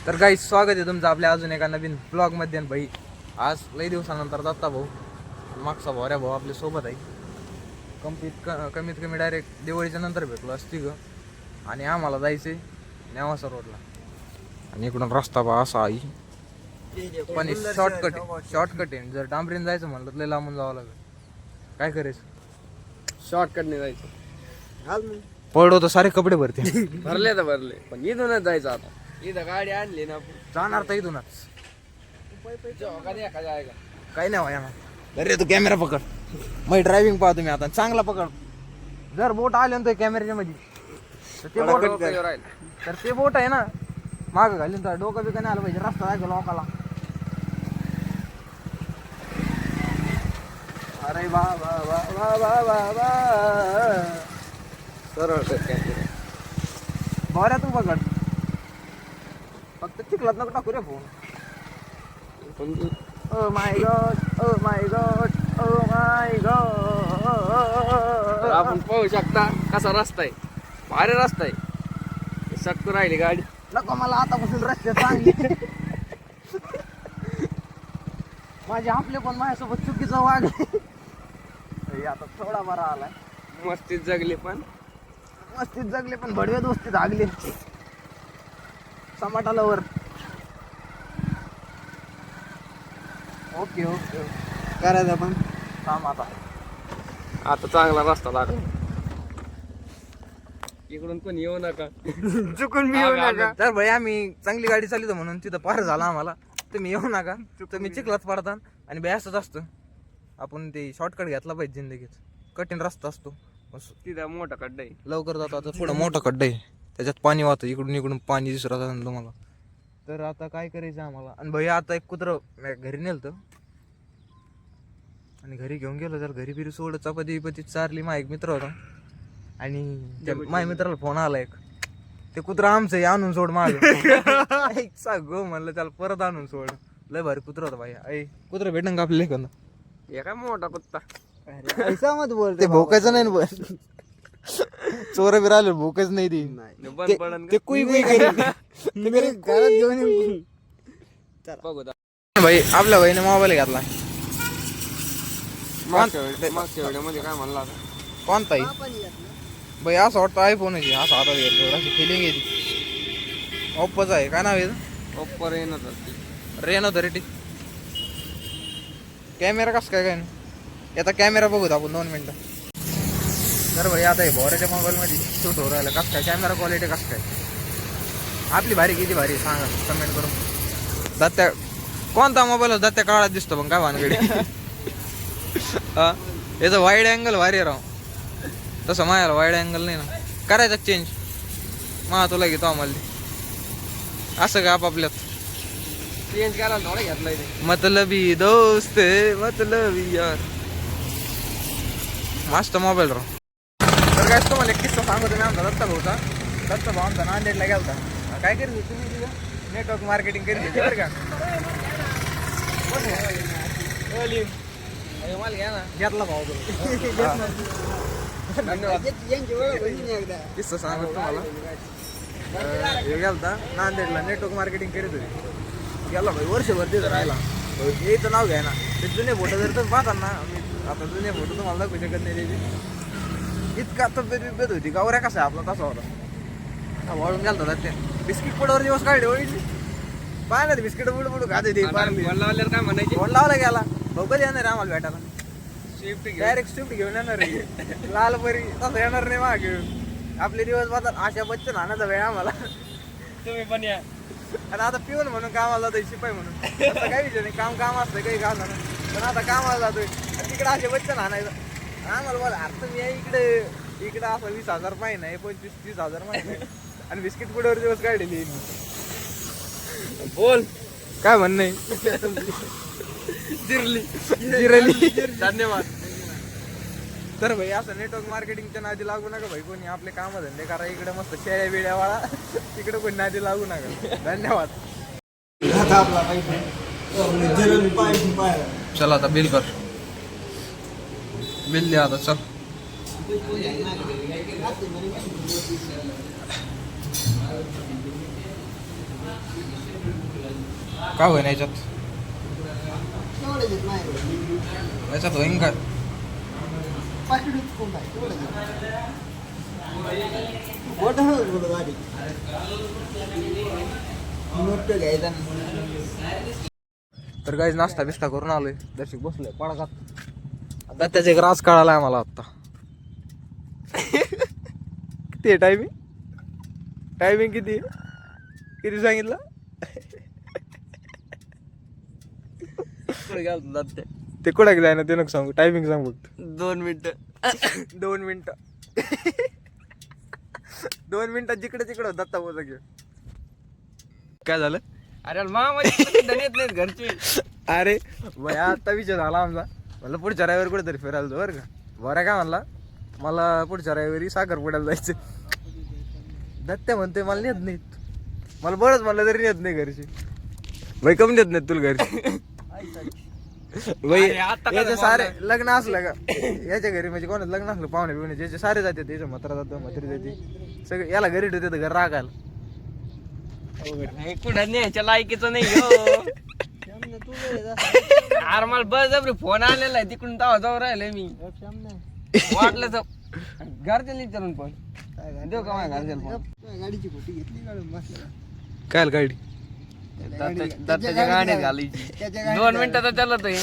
तर काही स्वागत आहे तुमचं आपल्या अजून एका नवीन ब्लॉग मध्ये. भाई आज लई दिवसानंतर दत्ता भाऊ मागचा भोऱ्या भाऊ आपल्या सोबत आहे. कमीत कमी डायरेक्ट दिवाळीच्या नंतर भेटलो असती ग. आणि आम्हाला जायचंय नेवासा रोडला. आणि इकडून रस्ता बा असा आहे पण शॉर्टकट आहे. जर डांबरीन जायचं म्हणलं तर लई लांबून जावं लागेल. काय करायचं? शॉर्टकटने जायचं. पडलो तर सारे कपडे भरते. भरले तर भरले पण इथूनच जायचं. आता इथं गाडी आणली ना जाणार तर इथूनच. काय काही नाही व्हायना. अरे तू कॅमेरा पकड. मग ड्रायव्हिंग पाहा तुम्ही आता चांगला पकड. जर बोट आले ना कॅमेऱ्याच्या मध्ये तर ते बोट आहे ना माग घालीन तर डोकं बिकं नाही आलं पाहिजे. रस्ता दाखव लोकाला. अरे वा वा वा वा वा वा वा. सरळ बऱ्या तू पकड. फक्त चिखलात नको टाकू रे phone. Oh my god oh my god oh my god. आपण पाहू शकता कसा रस्ता आहे. भारी रस्ता आहे. सक्कू राहिली गाडी. नको मला आतापासून रस्ते चांगले. माझे आपले पण माझ्यासोबत चुकीचं वागले. आता थोडा बरा आलाय. मस्तीत जगली पण मस्तीत जगले पण भडवे दोस्ती जागले. समाटाला वर. ओके ओके करायचं पण थांब आता. आता चांगला रस्ता लागला. इकडून पण येऊ नका. चुकून मी येऊ नका. तर भाई आम्ही चांगली गाडी चालवतो म्हणून तिथं पार झाला आम्हाला. तुम्ही येऊ नका. तुम्ही चिखलात पडता. आणि बॅसच असतं आपण ते शॉर्टकट घेतला पाहिजे जिंदगीत. कठीण रस्ता असतो. तिथं मोठा खड्डा आहे. लवकर जातो. आता पुढं मोठा खड्डा आहे. त्याच्यात पाणी वाहतं. इकडून पाणी दिसत राहतं तुम्हाला. तर आता काय करायचं आम्हाला. आणि भैया आता एक कुत्रं घरी नेलं आणि घरी घेऊन गेलो. तर घरी बिरी सोड चपाती चारली. माझा एक मित्र होता आणि माझ्या मित्राला फोन आला एक. ते कुत्रं आमचं आहे आणून सोड माग. गो म्हणलं त्याला परत आणून सोड. लय भारी कुत्रं होतं भाई. ऐ कुत्रं भेटन का आपल्या लेखन. हे काय मोठा कुत्ता. ऐसा मत बोल. ते भोकायचं नाही ना. चोर बी राहिले भोकच नाही ती. बंद पडन ते कुई करेल. बघू भाई आपल्या भाईने मोबाईल घेतला. मागच्या व्हिडिओ मध्ये काय म्हणला आता. कोणता भाई असं वाटतं आयफोन आहे. असं हातात घेतलं अशी फिलिंग येते. ओप्पोचा आहे. काय नाव आहे? Oppo Reno. रेनो 30. कॅमेरा कसं काय नाही. याचा कॅमेरा बघूत आपण 2 मिनिटं. तर भाई आता हे भोऱ्याच्या मोबाईलमध्ये शूट हो राहिलं. कसं काय कॅमेरा क्वालिटी कसं काय आपली भारी किती भारी सांगा कमेंट करून. दत्त्या कोणता मोबाईल दत्त्या काळात दिसतो पण काय भानगडी. याचं वाईड अँगल भारी राव. तसं माझ्याला वाईड अँगल नाही ना. करायचं चेंज. तुला घेतो आम्हाला असं का आपापल्यात. चेंज करायला थोडा घेतलाय ते. मतलबी दोस्त मतलबी यार. मस्त मोबाईल राव. तर काय तुम्हाला एक किस्सा सांगतो मी आमचा दत्ता भाऊचा. दत्ता भाऊ आमचा नांदेडला गेलता. काय करीत होती तुम्ही तिथं नेटवर्क मार्केटिंग करीत होती बरं का. मला घ्या ना. घेतला भाऊ धन्यवाद. किस्सा सांगतो तुम्हाला. हे गेलता नांदेडला नेटवर्क मार्केटिंग करीत होती. गेला भाई वर्षभर तिथं राहिला. याचं नाव घ्याय ना. ते जुने फोटो जर तर पाहता ना. आता जुने फोटो तुम्हाला दाखवू शकत नाही त्याची. इतका तब्येत होती. गावऱ्या कसा आहे आपला तसा होता. वाळून गेलता त्या बिस्किट पुढवर दिवस काढले ओळखली. पाय ना ते बिस्किट बुडू खाते ते. काय म्हणायचे. फोन लावला गेला भाऊ कधी येणार आम्हाला भेटायला. स्विफ्ट डायरेक्ट स्विफ्ट घेऊन येणार आहे. लाल परी तसं येणार नाही माग. आपले दिवस पाहतात आशा बच्चन आणायचा वेळ आम्हाला. तुम्ही पण या. आणि आता पिऊन म्हणून कामाला जातोय शिपाई म्हणून. आता काही विषय नाही. काम असतं काही काम झालं पण आता कामाला जातोय. तिकडे आशा बच्चन आणायचं आम्हाला बोला. अर्थ मी इकडे असं 20,000 महिना आहे. 25-30,000 महिना आहे. आणि बिस्किट पुढेवर दिवस काढलेली. बोल काय म्हणणं जिरली. धन्यवाद. तर भाई असं नेटवर्क मार्केटिंगच्या नादी लागू नका भाई. कोणी आपले काम धंदे करा. इकडे मस्त शेळ्या बिड्या वाळा. तिकडे कोणी नादी लागू नका. धन्यवाद. चला आता बिल कर. बिल द्या आता. चल काय होईन याच्यात याच्यात होईन काय तर काही नाश्ता बिस्टा करून आलोय दर्शक बसलोय पडकात आता त्याचा एक राज कळालाय मला आता किती टायमिंग किती किती सांगितलं ते कुठे जाय ना ते नको सांगू टायमिंग सांग फक्त 2 मिनिटं 2 मिनिटं 2 मिनिटात जिकडे तिकडे दत्ता बोला घेऊ काय झालं अरे मामाची धनेत नाहीत घरची अरे भया आता विचार झाला आमचा म्हणलं पुढच्या रविवारी कुठेतरी फिरायला जाऊ बरं का बरं काय म्हणला मला पुढच्या रविवारी साखरपुड्याला जायचं दत्त्या म्हणतोय मला नेत नाहीत मला बरंच म्हणलं तरी नेत नाही घरची भाई कमी देत नाहीत तुला घरची भाई याचे सारे लग्न असलं का याच्या घरी म्हणजे कोणाचं लग्न असलं पाहुणे बिवणे ज्याचे सारे जाते त्याच्या म्हातारा जातं म्हातारी जाते सगळे याला घरी ठेवते घर राखायला कुठं न्यायच्या लायकीचं नाही हो अरे मला बळजबरी फोन आलेला आहे तिकडून तावा जाऊ राहिलोय मी वाटलं तर घरच्या विचारून पण देऊ का माझ्या घरच्या फोन गाडीची खोटी घेतली काय गाडी दत्ताच्या गाडीत घालायची 2 मिनिटात चालत आहे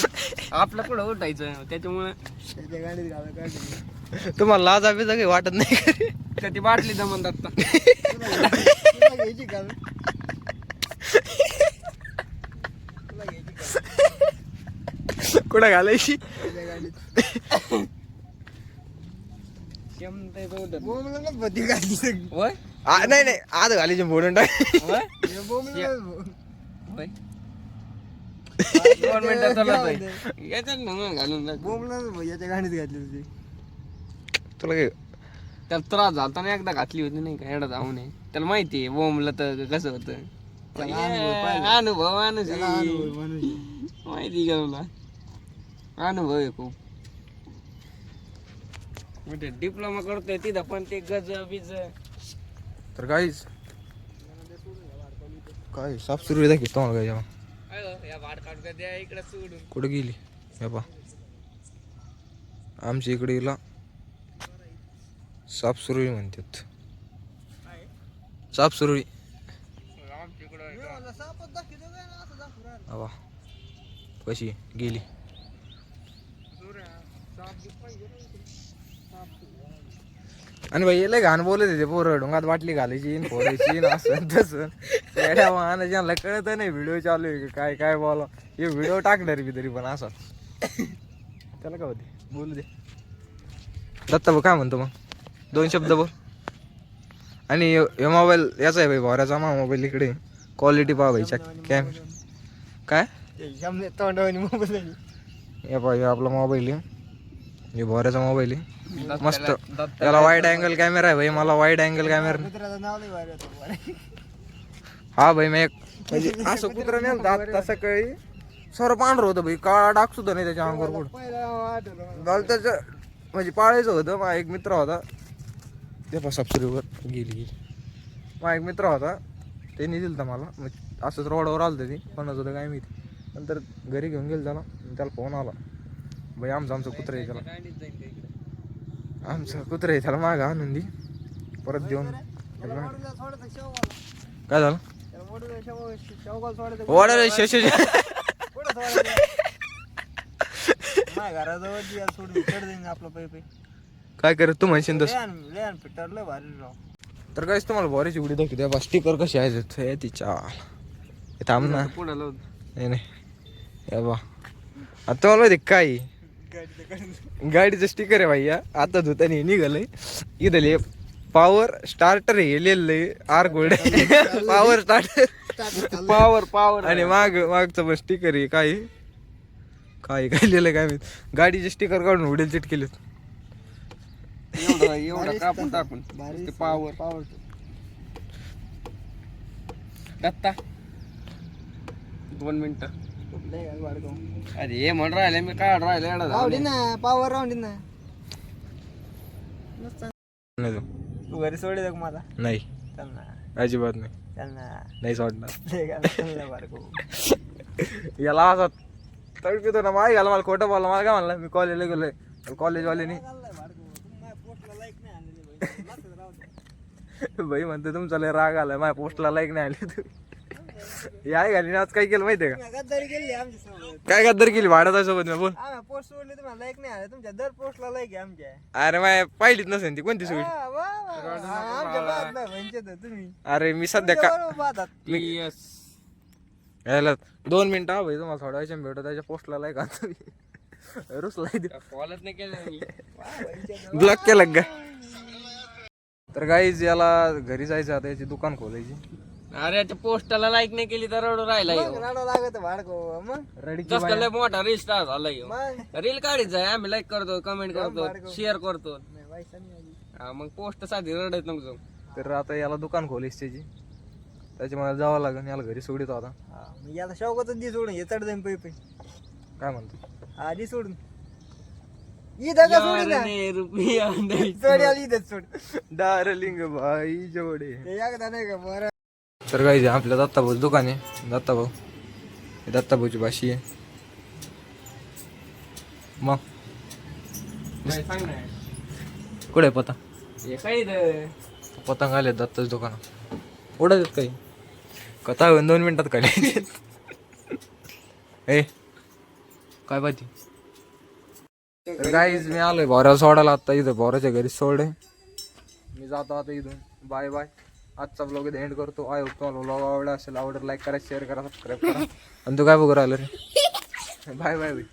आपलं कुठं उठायचं त्याच्यामुळे त्याच्या गाडीत घाला गाडी तुम्हाला लाज बिजा काही वाटत नाही का ती बाटली दमन दत्ता घ्यायची का कुठं घालायची त्याच्या गाडीत बोंबला बदी घातली सगळी होय नाही नाही आज घालायची बोलून टाक होय बोंबला होय 2 मिनिटात चालत आहे याच्यात ना घालून टाक. बोंबला याच्या गाडीत घातली होती तुला काय त्याला त्रास झालता ना एकदा घातली होती नाही का एवढा जाऊ नये त्याला माहिती आहे बोंबलं तर कसं होतं त्याला अनुभव पाहिला. अनुभव त्याला अनुभव माणूस आहे. माहिती का तुला अनुभव आहे खूप म्हणजे डिप्लोमा करतोय तिथं पण ते गज बिज तर काहीच काय साफ सुरू दाखव तुम्हाला काय जेव्हा या भाड काढून द्या इकडे सोडून कुठे गेली हे पा आमच्या इकडे गेला साफ सुरळी म्हणतात साफ सुरळी वा कशी गेली आणि भाई लय घाण बोलत होते पोरं डोंगात बाटली घालायची फोडायची असं तसं येड्या वाहन ज्यांना कळत नाही व्हिडिओ चालू आहे काय काय बोला हे व्हिडिओ टाकणार मी तरी पण असा त्याला काय होते बोलू दे दत्ता भाऊ काय म्हणतो मग 2 शब्द बोल आणि हे मोबाईल याचा आहे भाई भोऱ्याचा मोबाईल इकडे क्वालिटी पहा भाई कॅम काय तोंडावानी मोबाईल हे पहा हे आपला मोबाईल आहे हे भोऱ्याचा मोबाईल आहे मस्त त्याला वाईड अँगल कॅमेरा आहे भाई मला वाईड अँगल कॅमेरा मित्राचं नाव नाही भारी होतं हा भाई मी एक म्हणजे असं कुत्रा नेलं आता सकाळी सर्व पांढरं होतं भाई काळा डाग सुद्धा नाही त्याच्या अंगावर कुठं पहिला आठवलं झालं त्याचं म्हणजे पाळायचं होतं माझा एक मित्र होता ते पण सबसिडीवर गेली माझा एक मित्र होता त्यांनी दिलं मला मग असंच रोडावर आलं ते कोणाचं होतं काय माहिती नंतर घरी घेऊन गेलं त्याला फोन आला भाई आमचं कुत्रं आहे त्याला आमचं कुत्रं आहे त्याला मागं आणून दे परत देऊन काय झालं वाढायला काय करत तू म्हणशील तसं तर काहीच तुम्हाला बॉरीची उडी दाखवते बा स्टिकर कशी आहे तिच्या थांब ना पुढं लावून नाही हे बा आता तुम्हाला माहिती काय गाडीचं स्टिकर आहे भाई आता धुतानी निघालंय इथले पॉवर स्टार्टर हे लिहिलंय R gold power starter power आणि मागचं पण स्टिकर आहे काय लिहिलंय काय माहित गाडीचे स्टिकर काढून उडेल चिट केलेत एवढं कापून टाकून पावर दत्ता 2 मिनिटं अरे हे म्हण राहिले मी काढ राहिले रावडी ना पावर रावडी ना नाही तू घरी सोडे का मला नाही चल ना अजिबात नाही चल ना नाही सोडणार बारको याला असा तडपितो ना माही घाला मला खोटं बोलला मला काय म्हणलं मी कॉलेजला गेलोय कॉलेजवाल्यानी भाई म्हणतो तुमचा लय राग आलाय माझ्या पोस्टला लाईक नाही आली तू याय घाली आज काय केलं माहितीये का गद्दारी केली आमच्या सोबत काय गद्दार केली भाड्याच्या सोबत मी बोल आम्ही पोस्ट सोडली तुम्हाला लाईक नाही आलं तुमच्या दर पोस्टला लाईक आहे आमच्या अरे माय पाहिलीच नसेल ती कोणती सोयी हा, वा, वा, वा. आमच्या बात नाही म्हणजे तर तुम्ही अरे मी सध्या का बरोबर बातात. यायला 2 मिनिटं हा भाई तुम्हाला थोड्या वेळाने भेटतो त्याच्या पोस्टला लाईक आणतो रुसला फॉलोच नाही केलं मी ब्लॉक केलं का तर गाईज याला घरी जायचं आता याची दुकान खोलायची अरे त्या पोस्टाला लाईक नाही केली तर रडू राहिला मग रडावं लागत भाडको मग रेडीची जास्त लय मोठा रील स्टार झाला ह्यो. मग रील काढीत जाय आम्ही लाईक करतो कमेंट करतो शेअर करतो नाही, पैसा नाही आली. हा, मग पोस्ट साधी रडत नको तर आता याला दुकान खोलायची त्याची त्याच्यामुळे जावं लागेल याला घरी सोडितो आता हा, मग याला शौकतच दी सोडून हे चढ जाईन पै काय म्हणतो हा दी सोडून इथं का सोडून ना रुपया चढ आली इथंच सोड डार्लिंग भाई जोडे ते एकदा नाही का बरं तर गाईज आपल्या दत्ताभाऊ दुकान आहे दत्ताभाऊ हे दत्ताभाऊची भाषी आहे मग सांग ना कुठे आहे पता हे काय इथं? पतंग आले दत्ताच दुकानात उडत आहेत काही कथा होऊन 2 मिनिटात खाली ए काय पाहिजे तर गाईज मी आलोय भोऱ्याला सोडायला आता इथं भोऱ्याच्या घरी सोडे मी जातो आता इथून बाय बाय आजचा ब्लॉग इथे एंड करतो आय होप तुम्हाला ब्लॉग आवडला असेल आवडेल लाईक करा शेअर करा सबस्क्राईब करा आणि तू काय बघू राहिलं रे बाय बाय बाय